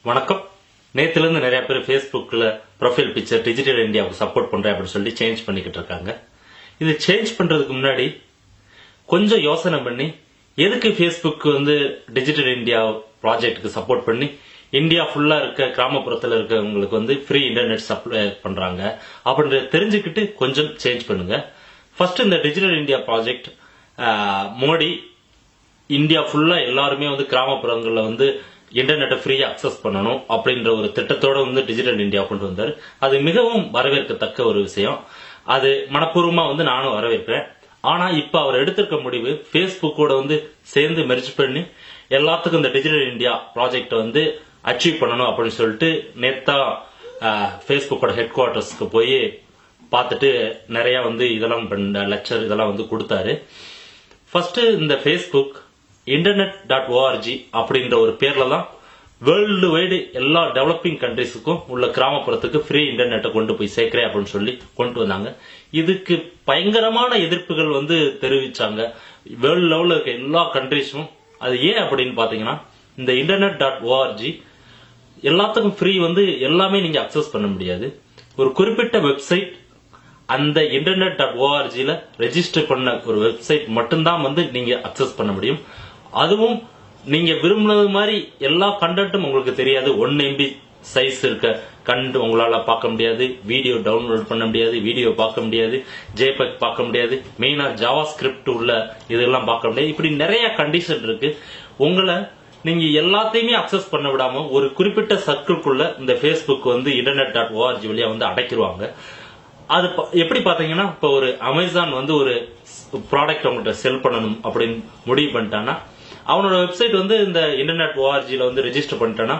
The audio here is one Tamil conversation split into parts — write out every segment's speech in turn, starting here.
வணக்கம். நேத்துல இருந்து நிறைய பேர் Facebookல ப்ரொஃபைல் பிக்சர் டிஜிட்டல் இந்தியாவுக்கு சப்போர்ட் பண்றேன் அப்படின்னு சொல்லி சேஞ்ச் பண்ணிக்கிட்டு இருக்காங்க. இது சேஞ்ச் பண்றதுக்கு முன்னாடி கொஞ்சம் யோசனை பண்ணி எதுக்கு Facebook வந்து டிஜிட்டல் இந்தியா ப்ராஜெக்ட்டுக்கு சப்போர்ட் பண்ணி இந்தியா ஃபுல்லா இருக்க கிராமப்புறத்துல இருக்கவங்களுக்கு வந்து ஃப்ரீ இன்டர்நெட் சப்ளை பண்றாங்க அப்படின்றத தெரிஞ்சுக்கிட்டு கொஞ்சம் சேஞ்ச் பண்ணுங்க. ஃபர்ஸ்ட் இந்த digital India project Modi India ஃபுல்லா எல்லாருமே வந்து கிராமப்புறங்கள்ல வந்து இன்டர்நெட்டை ஃப்ரீயா அக்சஸ் பண்ணணும் அப்படின்ற ஒரு திட்டத்தோட வந்து டிஜிட்டல் இந்தியா கொண்டு வந்தாரு. அது மிகவும் வரவேற்கத்தக்க ஒரு விஷயம். அது மனப்பூர்வமா வந்து நானும் வரவேற்கிறேன். ஆனா இப்ப அவர் எடுத்திருக்க முடிவு Facebookோட வந்து சேர்ந்து மெர்ஜ் பண்ணி எல்லாத்துக்கும் இந்த டிஜிட்டல் இந்தியா ப்ராஜெக்ட் வந்து அச்சீவ் பண்ணணும் அப்படின்னு சொல்லிட்டு நேத்தா Facebookோட ஹெட் குவார்டர்ஸ்க்கு போய் பார்த்துட்டு நிறைய வந்து இதெல்லாம் லெக்சர் இதெல்லாம் வந்து கொடுத்தாரு. ஃபர்ஸ்ட் இந்த Facebook internet.org அப்படின்ற ஒரு பேர்ல தான் வேர்ல்டு வைடு எல்லா டெவலப்பிங் கண்ட்ரிஸுக்கும் உள்ள கிராமப்புறத்துக்கு ஃப்ரீ இன்டர்நெட்டை கொண்டு போய் சேர்க்கிறேன் அப்படின்னு சொல்லி கொண்டு வந்தாங்க. இதுக்கு பயங்கரமான எதிர்ப்புகள் வந்து தெரிவிச்சாங்க வேர்ல்டு லெவல்ல இருக்க எல்லா கண்ட்ரிஸும். அது ஏன் அப்படின்னு பாத்தீங்கன்னா இந்த internet.org எல்லாத்துக்கும் ஃப்ரீ வந்து எல்லாமே நீங்க அக்சஸ் பண்ண முடியாது. ஒரு குறிப்பிட்ட வெப்சைட் அந்த internet.orgல ரெஜிஸ்டர் பண்ண ஒரு வெப்சைட் மட்டும்தான் வந்து நீங்க அக்சஸ் பண்ண முடியும். அதுவும் நீங்க விரும்பினது மாதிரி எல்லா கண்டென்ட்டும் உங்களுக்கு தெரியாது. 1 MB சைஸ் இருக்க கண்டு உங்களால பார்க்க முடியாது, வீடியோ டவுன்லோட் பண்ண முடியாது, வீடியோ பார்க்க முடியாது, JPEG பார்க்க முடியாது, மெயினா ஜாவா ஸ்கிரிப்ட் உள்ள இதெல்லாம் பார்க்க முடியாது. இப்படி நிறைய கண்டிஷன் இருக்கு. உங்களை நீங்க எல்லாத்தையுமே அக்சஸ் பண்ண விடாம ஒரு குறிப்பிட்ட சர்க்கிள்குள்ள இந்த Facebook வந்து internet.org வழியா வந்து அடைக்கிடுவாங்க. அது எப்படி பாத்தீங்கன்னா இப்ப ஒரு அமேசான் வந்து ஒரு ப்ராடக்ட் அவங்கள்ட்ட செல் பண்ணணும் அப்படின்னு முடிவு பண்ணிட்டான்னா அவனோட வெப்சைட் வந்து இந்த internet.orgல வந்து ரெஜிஸ்டர் பண்ணிட்டானா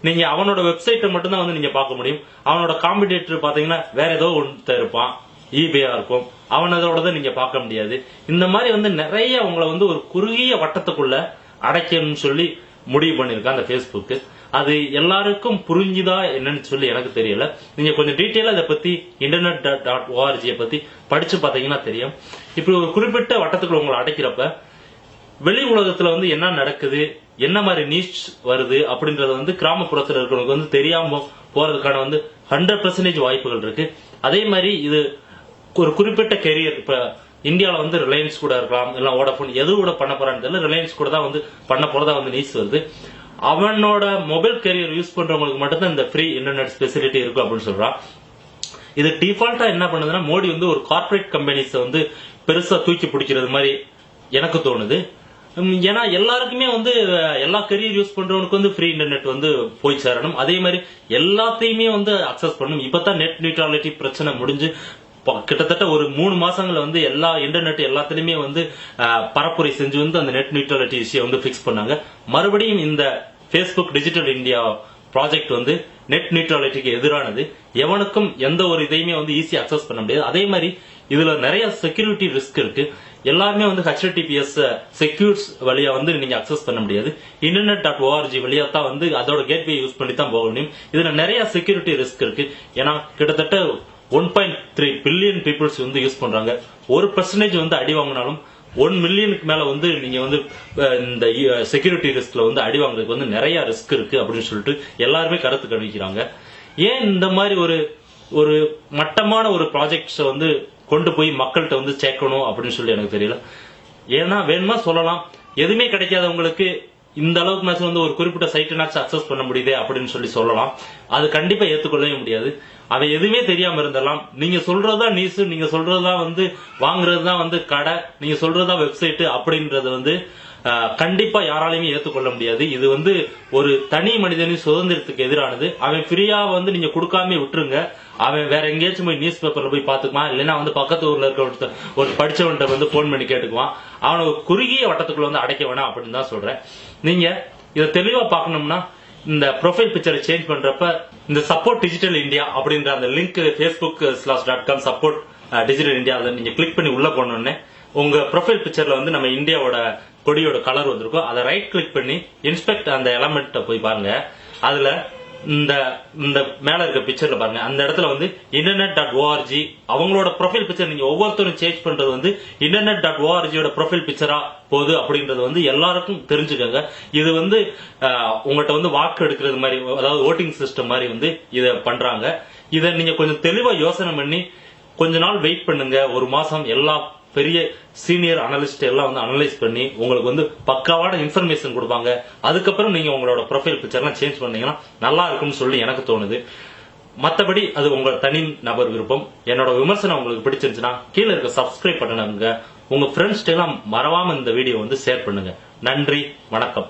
நீங்க அவனோட வெப்சைட்டை மட்டும்தான் வந்து நீங்க பார்க்க முடியும். அவனோட காம்படிட்டர் பாத்தீங்கன்னா வேற ஏதோ ஒன்று இருப்பான், eBay இருக்கும், அவனோட தான் நீங்க பார்க்க முடியாது. இந்த மாதிரி வந்து நிறைய உங்களை வந்து ஒரு குறுகிய வட்டத்துக்குள்ள அடைக்கணும்னு சொல்லி முடிவு பண்ணிருக்கான் அந்த Facebook. அது எல்லாருக்கும் புரிஞ்சுதா என்னன்னு சொல்லி எனக்கு தெரியல. நீங்க கொஞ்சம் டீட்டெயிலா இதை பத்தி internet.org பத்தி படிச்சு பாத்தீங்கன்னா தெரியும். இப்படி ஒரு குறிப்பிட்ட வட்டத்துக்குள்ள உங்களை அடைக்கிறப்ப வெளி உலகத்துல வந்து என்ன நடக்குது, என்ன மாதிரி நியூஸ் வருது அப்படின்றது வந்து கிராமப்புறத்துல இருக்கிறவங்களுக்கு வந்து தெரியாம போறதுக்கான வந்து 100% வாய்ப்புகள் இருக்கு. அதே மாதிரி இது ஒரு குறிப்பிட்ட கெரியர், இப்ப இந்தியாவில வந்து ரிலையன்ஸ் கூட இருக்கலாம், இல்ல வோடாஃபோன் எது கூட பண்ண போறான்னு தெரியல, ரிலையன்ஸ் கூட தான் வந்து பண்ண போறதா வந்து நியூஸ் வருது. அவனோட மொபைல் கேரியர் யூஸ் பண்றவங்களுக்கு மட்டும்தான் இந்த ஃப்ரீ இன்டர்நெட் ஃபெசிலிட்டி இருக்கும் அப்படின்னு சொல்றான். இது டிஃபால்ட்டா என்ன பண்ணுதுன்னா மோடி வந்து ஒரு கார்பரேட் கம்பெனிஸ் வந்து பெருசா தூக்கி பிடிக்கிறது மாதிரி எனக்கு தோணுது. ஏன்னா எல்லாருக்குமே வந்து எல்லா கரியர் யூஸ் பண்றவனுக்கு வந்து ஃப்ரீ இன்டர்நெட் வந்து போய் சேரணும். அதே மாதிரி எல்லாத்தையுமே வந்து அக்சஸ் பண்ணணும். இப்பதான் நெட் நியூட்ரலிட்டி பிரச்சனை முடிஞ்சு கிட்டத்தட்ட ஒரு 3 மாசங்கள்ல வந்து எல்லா இன்டர்நெட் எல்லாத்திலுமே வந்து பரப்புரை செஞ்சு வந்து அந்த நெட் நியூட்ரலிட்டி விஷயம் வந்து பிக்ஸ் பண்ணாங்க. மறுபடியும் இந்த Facebook டிஜிட்டல் இந்தியா ப்ராஜெக்ட் வந்து நெட் நியூட்ரலிட்டிக்கு எதிரானது. எவனுக்கும் எந்த ஒரு இதையுமே வந்து ஈஸியா அக்சஸ் பண்ண முடியாது. அதே மாதிரி இதுல நிறைய செக்யூரிட்டி ரிஸ்க் இருக்கு. எல்லாருமே வந்து HTTPS செக்யூர்ஸ் வழியா வந்து நீங்க அக்சஸ் பண்ண முடியாது. internet.org வழியா தான் வந்து அதோட கேட்வே யூஸ் பண்ணி தான் போக முடியும். இதுல நிறைய செக்யூரிட்டி ரிஸ்க் இருக்கு. ஏன்னா கிட்டத்தட்ட 1.3 பில்லியன் பீப்புள்ஸ் வந்து யூஸ் பண்றாங்க. 1% வந்து அடி வாங்கினாலும் 1 மில்லியனுக்கு மேல வந்து நீங்க வந்து இந்த செக்யூரிட்டி ரிஸ்க்ல வந்து அடி வாங்குறதுக்கு வந்து நிறைய ரிஸ்க் இருக்கு அப்படின்னு சொல்லிட்டு எல்லாருமே கருத்து கணிக்கிறாங்க. ஏன் இந்த மாதிரி ஒரு மட்டமான ஒரு ப்ராஜெக்ட்ஸ் வந்து கொண்டு போய் மக்கள்கிட்ட வந்து சேர்க்கணும் அப்படின்னு சொல்லி எனக்கு தெரியல. ஏன்னா வேணுமா சொல்லலாம், எதுவுமே கிடைக்காதவங்களுக்கு இந்த அளவுக்கு மேட்ச் வந்து ஒரு குறிப்பிட்ட சைட்டை அக்சஸ் பண்ண முடியுது அப்படின்னு சொல்லி சொல்லலாம். அது கண்டிப்பா ஏத்துக்கொள்ளவே முடியாது. அவன் எதுவுமே தெரியாம இருந்தலாம். நீங்க சொல்றதா நியூஸ், நீங்க சொல்றதா வந்து வாங்குறதுதான் வந்து கடை, நீங்க சொல்றதா வெப்சைட் அப்படின்றது வந்து கண்டிப்பா யாராலையுமே ஏத்துக்கொள்ள முடியாது. இது வந்து ஒரு தனி மனிதனின் சுதந்திரத்துக்கு எதிரானது. அவன் ஃப்ரீயா வந்து நீங்க கொடுக்காம விட்டுருங்க. அவன் வேற எங்கேயாச்சும் போய் நியூஸ் பேப்பர்ல போய் பாத்துக்குவான், இல்லைன்னா வந்து பக்கத்து ஊர்ல இருக்க ஒரு படிச்சவன்கிட்ட வந்து போன் பண்ணி கேட்டுக்குவான். அவனை ஒரு குறுகிய வட்டத்துக்குள்ள வந்து அடைக்க வேணாம் அப்படின்னு தான் சொல்றேன். நீங்க இதை தெளிவா பாக்கணும்னா இந்த ப்ரொஃபைல் பிக்சரை சேஞ்ச் பண்றப்ப இந்த சப்போர்ட் டிஜிட்டல் இந்தியா அப்படின்ற அந்த link facebook.com support digital India அதை நீங்க கிளிக் பண்ணி உள்ள போனோடனே உங்க ப்ரொஃபைல் பிக்சர்ல வந்து நம்ம இந்தியாவோட கொடியோட கலர் வந்திருக்கும். அதை ரைட் கிளிக் பண்ணி இன்ஸ்பெக்ட் அந்த எலமெண்ட் போய் பாருங்க. அதுல இந்த இந்த மேல இருக்க பிக்சர்ல பாருங்க, அந்த இடத்துல வந்து internet.org அவங்களோட ப்ரொஃபைல் பிக்சர் நீங்க ஒவ்வொருத்தரும் சேஞ்ச் பண்றது வந்து internet.org ப்ரொஃபைல் பிக்சரா போகுது அப்படின்றது வந்து எல்லாருக்கும் தெரிஞ்சுக்கங்க. இது வந்து உங்கள்கிட்ட வந்து வாக்கு எடுக்கிறது மாதிரி, அதாவது ஓட்டிங் சிஸ்டம் மாதிரி வந்து இதை பண்றாங்க. இதை நீங்க கொஞ்சம் தெளிவா யோசனை பண்ணி கொஞ்ச நாள் வெயிட் பண்ணுங்க. ஒரு மாசம் எல்லா பெரிய சீனியர் அனலிஸ்ட் எல்லாம் வந்து அனலைஸ் பண்ணி உங்களுக்கு வந்து பக்காவான இன்ஃபர்மேஷன் கொடுப்பாங்க. அதுக்கப்புறம் நீங்க உங்களோட ப்ரொஃபைல் பிக்சர்லாம் சேஞ்ச் பண்ணீங்கன்னா நல்லா இருக்கும்னு சொல்லி எனக்கு தோணுது. மற்றபடி அது உங்க தனி நபர் விருப்பம். என்னோட விமர்சனம் உங்களுக்கு பிடிச்சிருந்துச்சுன்னா கீழே இருக்க சப்ஸ்கிரைப் பண்ணுங்க. உங்க ஃப்ரெண்ட்ஸ் எல்லாம் மறவாம இந்த வீடியோ வந்து ஷேர் பண்ணுங்க. நன்றி, வணக்கம்.